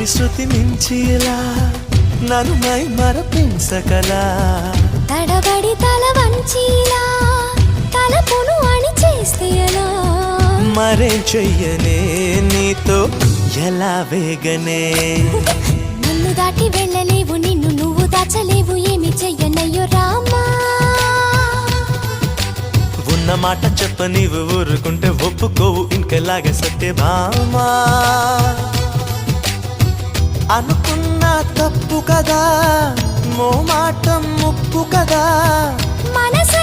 మధురి శృతి మించిలా నన్ను మై మరపించకలా తడబడి తల వంచిలా తలపును అని చేస్తే ఎలా మరేం చెయ్యనే నీతో ఎలా వేగనే నన్ను దాటి వెళ్ళలేవు నిన్ను నువ్వు దాచలేవు ఏమి చెయ్యనయ్యో రామా ఉన్న మాట చెప్ప నీవు ఊరుకుంటే ఒప్పుకోవు ఇంకెలాగే సత్యభామా అనుకున్నా తప్పు కదా మో మాట ముప్పు కదా మనసు